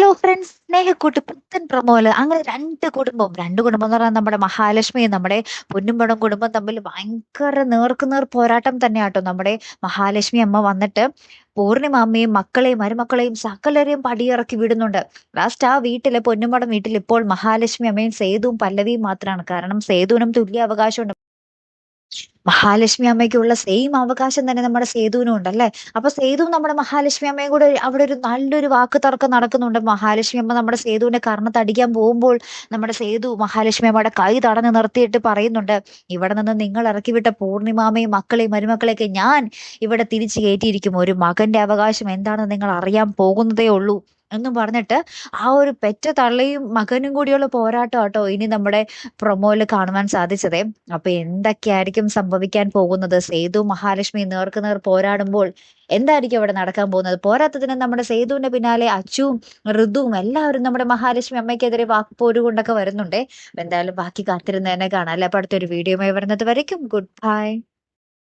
Hello friends, Snehakkoottu പുത്തൻ പ്രൊമോല് അങ്ങനെ രണ്ട് കുടുംബം എന്ന് പറഞ്ഞാൽ നമ്മുടെ മഹാലക്ഷ്മിയും നമ്മുടെ പൊന്നുംപടം കുടുംബം തമ്മിൽ ഭയങ്കര നേർക്കുനേർ പോരാട്ടം തന്നെയാട്ടോ. നമ്മുടെ മഹാലക്ഷ്മി അമ്മ വന്നിട്ട് പൂർണിമ അമ്മയും മക്കളെയും മരുമക്കളെയും സകലരെയും പടിയിറക്കി വിടുന്നുണ്ട്. ലാസ്റ്റ് ആ വീട്ടിലെ പൊന്നുംപടം വീട്ടിൽ ഇപ്പോൾ മഹാലക്ഷ്മി അമ്മയും സേതുവും പല്ലവിയും മാത്രമാണ്. കാരണം സേതുവിനും തുല്യ അവകാശമുണ്ട്. മഹാലക്ഷ്മി അമ്മയ്ക്കുള്ള സെയിം അവകാശം തന്നെ നമ്മുടെ സേതുവിനും ഉണ്ടല്ലേ. അപ്പൊ സേതുവും നമ്മുടെ മഹാലക്ഷ്മി അമ്മയും കൂടെ അവിടെ ഒരു നല്ലൊരു വാക്ക് തർക്കം നടക്കുന്നുണ്ട്. മഹാലക്ഷ്മി അമ്മ നമ്മുടെ സേതുവിന്റെ കർണത്തടിക്കാൻ പോകുമ്പോൾ നമ്മുടെ സേതു മഹാലക്ഷ്മി അമ്മയുടെ കൈ തടഞ്ഞു നിർത്തിയിട്ട് പറയുന്നുണ്ട്, ഇവിടെ നിന്ന് നിങ്ങൾ ഇറക്കി വിട്ട പൂർണിമാമയും മക്കളെയും മരുമക്കളെയൊക്കെ ഞാൻ ഇവിടെ തിരിച്ചു കയറ്റിയിരിക്കും. ഒരു മകന്റെ അവകാശം എന്താണെന്ന് നിങ്ങൾ അറിയാൻ പോകുന്നതേ ഉള്ളൂ എന്നും പറഞ്ഞിട്ട് ആ ഒരു പെറ്റ തള്ളയും മകനും കൂടിയുള്ള പോരാട്ടം ആട്ടോ ഇനി നമ്മുടെ പ്രൊമോയില് കാണുവാൻ സാധിച്ചതേ. അപ്പൊ എന്തൊക്കെയായിരിക്കും സംഭവിക്കാൻ പോകുന്നത്? സേതു മഹാലക്ഷ്മി നേർക്കുനേർ പോരാടുമ്പോൾ എന്തായിരിക്കും അവിടെ നടക്കാൻ പോകുന്നത്? പോരാത്തതിന് നമ്മുടെ സേതുവിന്റെ പിന്നാലെ അച്ചുവും ഋതുവും എല്ലാവരും നമ്മുടെ മഹാലക്ഷ്മി അമ്മയ്ക്കെതിരെ വാക്പോര് കൊണ്ടൊക്കെ വരുന്നുണ്ടേ. അപ്പൊ എന്തായാലും ബാക്കി കാത്തിരുന്ന് തന്നെ കാണാം അല്ലെ. അപ്പൊ അടുത്തൊരു വീഡിയോയുമായി വരുന്നത് വരയ്ക്കും ഗുഡ് ബൈ.